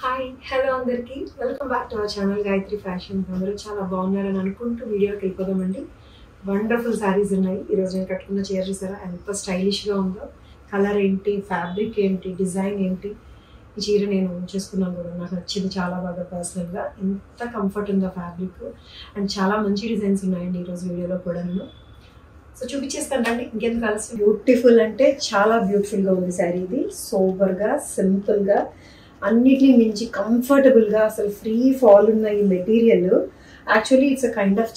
Hi hello అందరికీ welcome back to our channel Gayatri fashion. అందరూ చాలా బాగున్నారని అనుకుంటూ వీడియోకి వెళ్ళిపోదామండి. వండర్ఫుల్ శారీస్ ఉన్నాయి. ఈరోజు నేను కట్టుకున్న చీర చూసారా ఎంత స్టైలిష్గా ఉందో. కలర్ ఏంటి, ఫ్యాబ్రిక్ ఏంటి, డిజైన్ ఏంటి, ఈ చీర నేను చేసుకున్నాను కూడా. నాకు నచ్చింది చాలా బాగా పర్సనల్గా. ఎంత కంఫర్ట్ ఉందో ఫ్యాబ్రిక్ అండ్ చాలా మంచి డిజైన్స్ ఉన్నాయండి ఈరోజు వీడియోలో కూడా. నేను సో చూపించేస్తాను రండి, ఇంకెందుకు ఆలస్యం. బ్యూటిఫుల్ అంటే చాలా బ్యూటిఫుల్గా ఉంది శారీ. ఇది సోబర్గా, సింపుల్గా, అన్నిటినీ మించి కంఫర్టబుల్గా, అసలు ఫ్రీ ఫాల్ ఉన్న ఈ material actually it's a kind of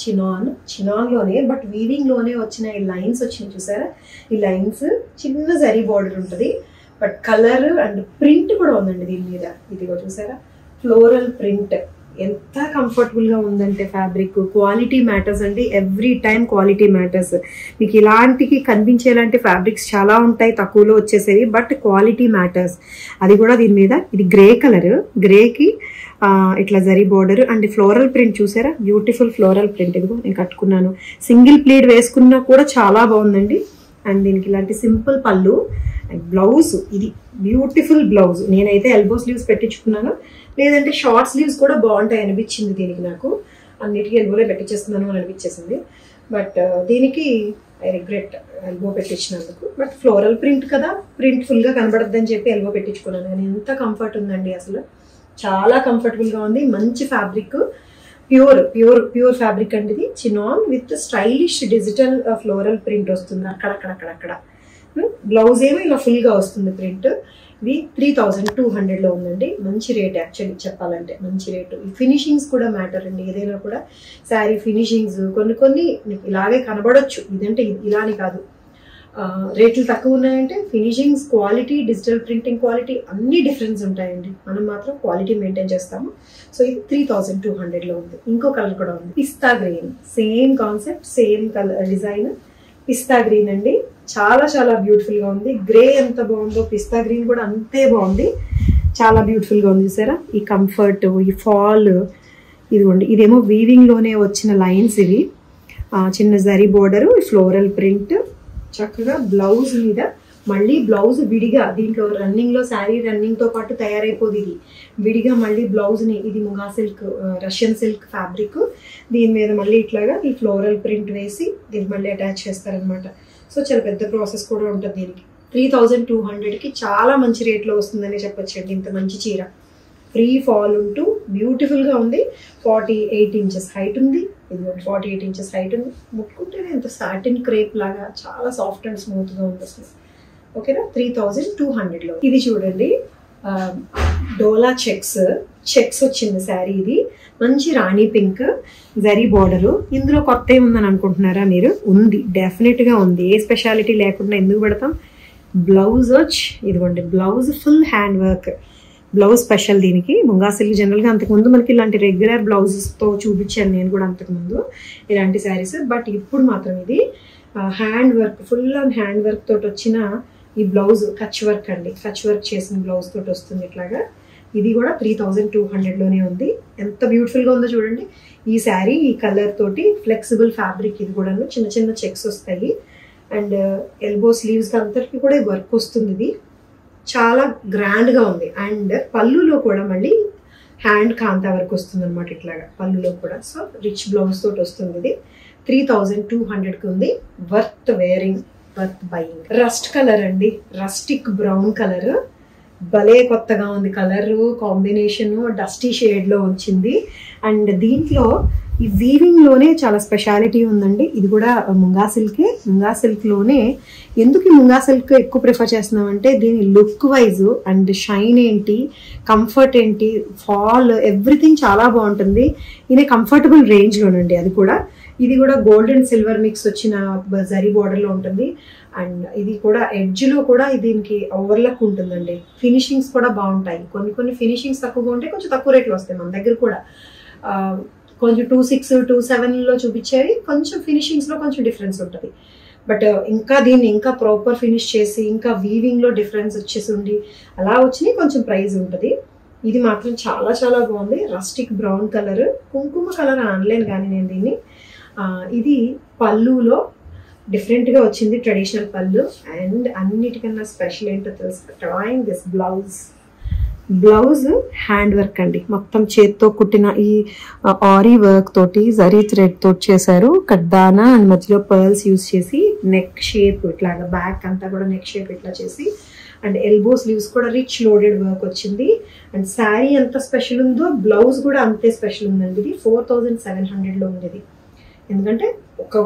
చినాన్లోనే బట్ వీవింగ్లోనే వచ్చిన ఈ లైన్స్ వచ్చినాయి చూసారా. ఈ లైన్స్ చిన్న జరీ బార్డర్ ఉంటుంది, బట్ కలర్ అండ్ ప్రింట్ కూడా ఉందండి దీని మీద. ఇదిగో చూసారా, ఫ్లోరల్ ప్రింట్. ఎంత కంఫర్టబుల్గా ఉందంటే ఫ్యాబ్రిక్. క్వాలిటీ మ్యాటర్స్ అండి, ఎవ్రీ టైం క్వాలిటీ మ్యాటర్స్. మీకు ఇలాంటికి కనిపించేలాంటి ఫ్యాబ్రిక్స్ చాలా ఉంటాయి తక్కువలో వచ్చేసేవి, బట్ క్వాలిటీ మ్యాటర్స్. అది కూడా దీని మీద. ఇది గ్రే కలర్, గ్రేకి ఇట్లా zari border and floral print చూసారా, బ్యూటిఫుల్ ఫ్లోరల్ ప్రింట్. ఇదిగో నేను కట్టుకున్నాను, సింగిల్ ప్లేట్ వేసుకున్నా కూడా చాలా బాగుందండి. అండ్ దీనికి ఇలాంటి సింపుల్ పళ్ళు అండ్ బ్లౌజ్. ఇది బ్యూటిఫుల్ బ్లౌజ్. నేనైతే ఎల్బో స్లీవ్స్ పెట్టించుకున్నాను, లేదంటే షార్ట్ స్లీవ్స్ కూడా బాగుంటాయి అనిపించింది దీనికి. నాకు అన్నిటికీ ఎల్బోలో పెట్టించేస్తున్నాను అని అనిపించేసింది, బట్ దీనికి ఐ రిగ్రెట్ ఎల్బో పెట్టించినందుకు. బట్ ఫ్లోరల్ ప్రింట్ కదా, ప్రింట్ ఫుల్గా కనబడద్దని చెప్పి ఎల్బో పెట్టించుకున్నాను. కానీ ఎంత కంఫర్ట్ ఉందండి, అసలు చాలా కంఫర్టబుల్గా ఉంది. మంచి ఫ్యాబ్రిక్, ప్యూర్ ఫ్యాబ్రిక్ అండి ఇది. Chinon with stylish digital floral print వస్తుంది అక్కడక్కడక్కడక్కడ. బ్లౌజ్ ఏమో ఇలా ఫుల్గా వస్తుంది ప్రింట్. ఇది 3200లో ఉందండి. మంచి రేట్ యాక్చువల్లీ చెప్పాలంటే, మంచి రేటు. ఈ ఫినిషింగ్స్ కూడా మ్యాటర్ అండి. ఏదైనా కూడా శారీ ఫినిషింగ్స్ కొన్ని ఇలాగే కనబడొచ్చు, ఇదంటే ఇలాని కాదు. రేట్లు తక్కువ ఉన్నాయంటే finishings, quality, digital printing quality అన్ని డిఫరెన్స్ ఉంటాయండి. మనం మాత్రం క్వాలిటీ మెయింటైన్ చేస్తాము. సో ఇది 3200లో ఉంది. ఇంకో కలర్ కూడా ఉంది, pista green. Same concept, same colour design. Pista green అండి, చాలా చాలా బ్యూటిఫుల్ గా ఉంది. గ్రే ఎంత బాగుందో పిస్తా గ్రీన్ కూడా అంతే బాగుంది. చాలా బ్యూటిఫుల్ గా ఉంది చూసారా. ఈ కంఫర్ట్, ఈ ఫాల్, ఇదిగోండి. ఇదేమో వీవింగ్ లోనే వచ్చిన లైన్స్ ఇవి. చిన్న జరీ బోర్డర్, ఫ్లోరల్ ప్రింట్. చక్కగా బ్లౌజ్ మీద మళ్ళీ బ్లౌజ్ విడిగా, దీంట్లో రన్నింగ్ లో శారీ రన్నింగ్ తో పాటు తయారైపోదు. ఇది విడిగా మళ్ళీ బ్లౌజ్ ని, ఇది ముగా సిల్క్, రష్యన్ సిల్క్ ఫ్యాబ్రిక్. దీని మీద మళ్ళీ ఇట్లాగా ఈ ఫ్లోరల్ ప్రింట్ వేసి దీనికి మళ్ళీ అటాచ్ చేస్తారనమాట. సో చాలా పెద్ద ప్రాసెస్ కూడా ఉంటుంది దీనికి. 3200కి చాలా మంచి రేట్లో వస్తుందని చెప్పొచ్చండి. ఇంత మంచి చీర ఫ్రీ ఫాల్ ఉంటూ బ్యూటిఫుల్ గా ఉంది. 48 ఇంచెస్ హైట్ ఉంది. ఇది 48 ఇంచెస్ హైట్ ఉంది. ముట్టుకుంటేనే ఎంత సాటిన్ క్రేప్ లాగా చాలా సాఫ్ట్ అండ్ స్మూత్ గా ఉంది అసలు. ఓకేనా, 3200లో. ఇది చూడండి, డోలా చెక్స్ వచ్చింది శారీ. ఇది మంచి రాణి పింక్ జరీ బార్డరు. ఇందులో కొత్త ఏముందని అనుకుంటున్నారా మీరు? ఉంది, డెఫినెట్ గా ఉంది. ఏ స్పెషాలిటీ లేకుండా ఎందుకు పెడతాం. బ్లౌజ్ వచ్చి ఇదిగోండి, blouse full hand work. Blouse special దీనికి. ముంగా సిల్క్ జనరల్గా అంతకుముందు మనకి ఇలాంటి రెగ్యులర్ బ్లౌజెస్తో చూపించాను నేను కూడా అంతకుముందు ఇలాంటి శారీస్. బట్ ఇప్పుడు మాత్రం ఇది hand work, full on hand work తోటి వచ్చిన ఈ బ్లౌజ్ కచ్ వర్క్ అండి. కచ్ వర్క్ చేసిన బ్లౌజ్ తోటి వస్తుంది ఇట్లాగా. ఇది కూడా 3200లోనే ఉంది. ఎంత బ్యూటిఫుల్గా ఉందో చూడండి. ఈ శారీ ఈ కలర్ తోటి ఫ్లెక్సిబుల్ ఫ్యాబ్రిక్. ఇది కూడా చిన్న చిన్న చెక్స్ వస్తాయి అండ్ ఎల్బో స్లీవ్స్ అంతటికి కూడా వర్క్ వస్తుంది. ఇది చాలా గ్రాండ్గా ఉంది. అండ్ పళ్ళులో కూడా మళ్ళీ హ్యాండ్ కాంతా వర్క్ వస్తుంది అనమాట ఇట్లాగా పళ్ళులో కూడా. సో రిచ్ బ్లౌజ్ తోటి వస్తుంది. ఇది 3200కి ఉంది. Worth wearing, worth buying. Rust colour అండి, రస్టిక్ బ్రౌన్ కలర్. భలే కొత్తగా ఉంది కలర్ కాంబినేషన్. డస్టీ షేడ్లో వచ్చింది. అండ్ దీంట్లో ఈ వీవింగ్ లోనే చాలా స్పెషాలిటీ ఉందండి. ఇది కూడా ముంగా సిల్కే. ముంగా సిల్క్ లోనే ఎందుకు ఈ ముంగా సిల్క్ ఎక్కువ ప్రిఫర్ చేస్తున్నాం అంటే దీని లుక్ వైజ్ అండ్ షైన్ ఏంటి, కంఫర్ట్ ఏంటి, ఫాల్, ఎవ్రీథింగ్ చాలా బాగుంటుంది. ఇది కంఫర్టబుల్ రేంజ్ లోనండి. అది కూడా, ఇది కూడా గోల్డ్ అండ్ సిల్వర్ మిక్స్ వచ్చిన జరీ బార్డర్ లో ఉంటుంది. అండ్ ఇది కూడా ఎడ్జ్ లో కూడా దీనికి ఓవర్లక్ ఉంటుందండి. ఫినిషింగ్స్ కూడా బాగుంటాయి. కొన్ని ఫినిషింగ్స్ తక్కువగా ఉంటాయి, కొంచెం తక్కువ రేట్లో వస్తాయి మన దగ్గర కూడా. కొంచెం 2600, 2700లో చూపించేవి. కొంచెం ఫినిషింగ్స్ లో కొంచెం డిఫరెన్స్ ఉంటుంది. బట్ ఇంకా దీన్ని ఇంకా ప్రాపర్ ఫినిష్ చేసి ఇంకా వీవింగ్ లో డిఫరెన్స్ వచ్చేసి ఉండి అలా వచ్చినాయి, కొంచెం ప్రైస్ ఉంటుంది. ఇది మాత్రం చాలా చాలా బాగుంది. రస్టిక్ బ్రౌన్ కలర్, కుంకుమ కలర్ అని అనలేను కానీ నేను దీన్ని. ఇది పళ్ళులో డిఫరెంట్గా వచ్చింది, ట్రెడిషనల్ పళ్ళు. అండ్ అన్నిటికన్నా స్పెషల్ ఏంటో తెలుసు, drawing this blouse. Blouse hand work అండి, మొత్తం చేత్తో కుట్టిన ఈ ఆరీ వర్క్ తోటి జరీ థ్రెడ్ తోటి చేశారు. కడ్దానా అండ్ మధ్యలో పర్ల్స్ యూజ్ చేసి నెక్ షేప్ ఇట్లాగా బ్యాక్ అంతా కూడా నెక్ షేప్ ఇట్లా చేసి అండ్ ఎల్బో స్లీవ్స్ కూడా రిచ్ లోడెడ్ వర్క్ వచ్చింది. అండ్ శారీ ఎంత స్పెషల్ ఉందో బ్లౌజ్ కూడా అంతే స్పెషల్ ఉందండి. ఇది 4700లో ఉంది. ఎందుకంటే ఒక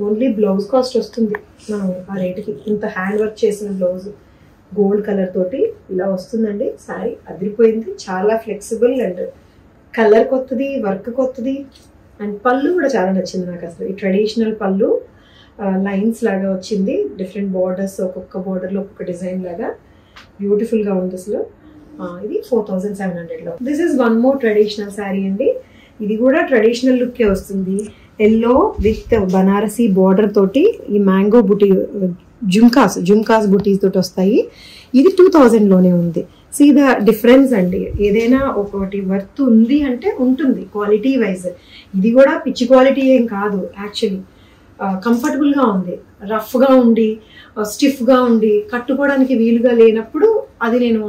ఓన్లీ బ్లౌజ్ కాస్ట్ వస్తుంది మనం ఆ రేటుకి. ఇంత హ్యాండ్ వర్క్ చేసిన బ్లౌజ్ గోల్డ్ కలర్ తోటి ఇలా వస్తుందండి. శారీ అదిరిపోయింది, చాలా ఫ్లెక్సిబుల్ అండ్ కలర్ కొత్తది, వర్క్ కొత్తది. అండ్ పళ్ళు కూడా చాలా నచ్చింది నాకు. అసలు ఈ ట్రెడిషనల్ పళ్ళు లైన్స్ లాగా వచ్చింది, డిఫరెంట్ బార్డర్స్, ఒక్కొక్క బార్డర్లో ఒక్కొక్క డిజైన్ లాగా బ్యూటిఫుల్గా ఉంది అసలు. ఇది 4700లో. This is one more traditional saree అండి. ఇది కూడా ట్రెడిషనల్ లుక్కే వస్తుంది. ఎల్లో విత్ బనారసీ బార్డర్ తోటి ఈ మ్యాంగో బుటీ జుమ్కాస్ బుటీస్ తోటి వస్తాయి. ఇది 2000లోనే ఉంది. సీ ద డిఫరెన్స్ అండి. ఏదైనా ఒకటి వర్త్ ఉంది అంటే ఉంటుంది క్వాలిటీ వైజ్. ఇది కూడా పిచ్చి క్వాలిటీ ఏం కాదు, యాక్చువల్లీ కంఫర్టబుల్గా ఉంది. రఫ్గా ఉండి స్టిఫ్గా ఉండి కట్టుకోవడానికి వీలుగా లేనప్పుడు అది నేను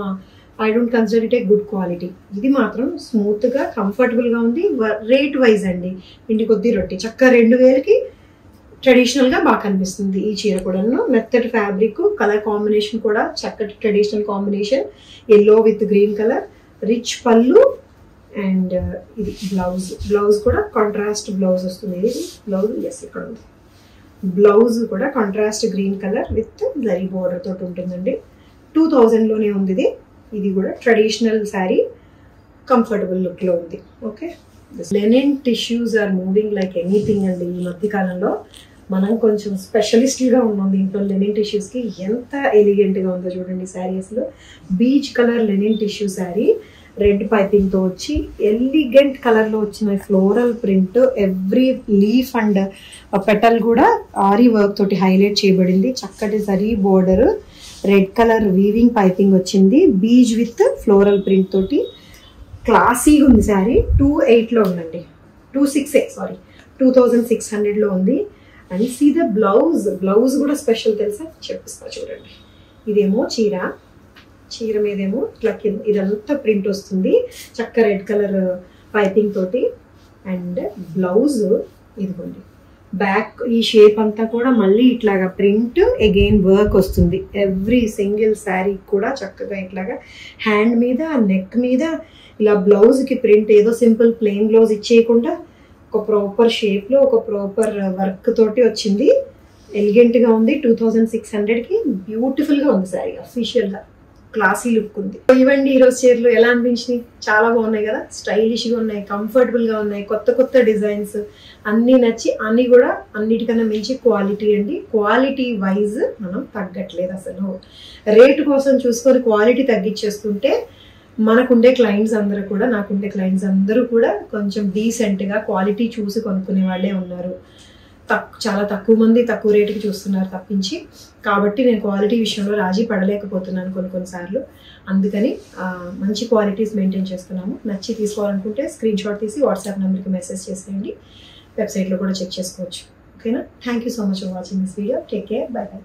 I don't consider it a good quality. ఇది మాత్రం స్మూత్గా కంఫర్టబుల్గా ఉంది. రేట్ వైజ్ అండి ఇంటి కొద్ది రొట్టి చక్క 2000కి ట్రెడిషనల్గా బాగా కనిపిస్తుంది. ఈ చీర కూడాను మెత్తటి ఫ్యాబ్రిక్, కలర్ కాంబినేషన్ కూడా చక్కటి traditional combination, yellow with green colour, rich పళ్ళు అండ్ ఇది బ్లౌజ్ కూడా కాంట్రాస్ట్ బ్లౌజ్ వస్తుంది. ఇది బ్లౌజ్ ఎస్ ఇక్కడ ఉంది. బ్లౌజ్ కూడా contrast green colour with zari border తోటి ఉంటుందండి. 2000లోనే ఉంది ఇది. ఇది కూడా ట్రెడిషనల్ శారీ, కంఫర్టబుల్ లుక్లో ఉంది. Okay, linen tissues are moving like anything అండి. ఈ మధ్య కాలంలో మనం కొంచెం స్పెషలిస్ట్గా ఉన్నాం దీంట్లో. లెనిన్ టిష్యూస్కి ఎంత ఎలిగెంట్గా ఉందో చూడండి శారీస్లో. Peach colour linen tissue saree, red పైపింగ్తో వచ్చి ఎలిగెంట్ కలర్లో వచ్చిన floral print, every leaf and petal కూడా ఆరీ వర్క్ తోటి హైలైట్ చేయబడింది. చక్కటి zari border, red colour weaving piping వచ్చింది, బీచ్ విత్ ఫ్లోరల్ ప్రింట్ తోటి క్లాసీగా ఉంది శారీ. 28లో ఉందండి, 2600లో ఉంది. అండ్ సీ ద బ్లౌజ్ కూడా స్పెషల్ తెలుసా, చెప్పిస్తా చూడండి. ఇదేమో చీర మీదేమో ఇట్లా ఇదంతా ప్రింట్ వస్తుంది, చక్క రెడ్ కలర్ పైపింగ్ తోటి. అండ్ బ్లౌజ్ ఇదిగోండి, బ్యాక్ ఈ షేప్ అంతా కూడా మళ్ళీ ఇట్లాగా ప్రింట్ అగైన్ వర్క్ వస్తుంది. ఎవ్రీ సింగిల్ శారీ కూడా చక్కగా ఇట్లాగా హ్యాండ్ మీద నెక్ మీద ఇలా బ్లౌజ్కి ప్రింట్, ఏదో సింపుల్ ప్లెయిన్ బ్లౌజ్ ఇచ్చేయకుండా ఒక ప్రాపర్ షేప్లో ఒక ప్రాపర్ వర్క్ తోటి వచ్చింది. ఎలిగెంట్గా ఉంది. 2600కి బ్యూటిఫుల్గా ఉంది శారీ. అఫీషియల్గా క్లాసీ లుక్ ఉంది. ఇవ్వండి ఈరోజు చీరలు ఎలా అనిపించినాయి? చాలా బాగున్నాయి కదా, స్టైలిష్గా ఉన్నాయి, కంఫర్టబుల్గా ఉన్నాయి, కొత్త డిజైన్స్ అన్నీ నచ్చి, అన్నీ కూడా అన్నిటికన్నా మించి క్వాలిటీ అండి. క్వాలిటీ వైజ్ మనం తగ్గట్లేదు అసలు. రేటు కోసం చూసుకొని క్వాలిటీ తగ్గించేస్తుంటే మనకుండే క్లయింట్స్ అందరూ కూడా, నాకుండే క్లయింట్స్ అందరూ కూడా కొంచెం డీసెంట్గా క్వాలిటీ చూసి కొనుక్కునే వాళ్ళే ఉన్నారు. చాలా తక్కువ మంది తక్కువ రేటుకి చూస్తున్నారు తప్పించి. కాబట్టి నేను క్వాలిటీ విషయంలో రాజీ పడలేకపోతున్నాను కొన్నిసార్లు. అందుకని మంచి క్వాలిటీస్ మెయింటైన్ చేస్తున్నాము. నచ్చి తీసుకోవాలనుకుంటే స్క్రీన్ షాట్ తీసి వాట్సాప్ నెంబర్కి మెసేజ్ చేసేయండి. వెబ్సైట్లో కూడా చెక్ చేసుకోవచ్చు. ఓకేనా? Thank you so much for watching this video. Take care, by by.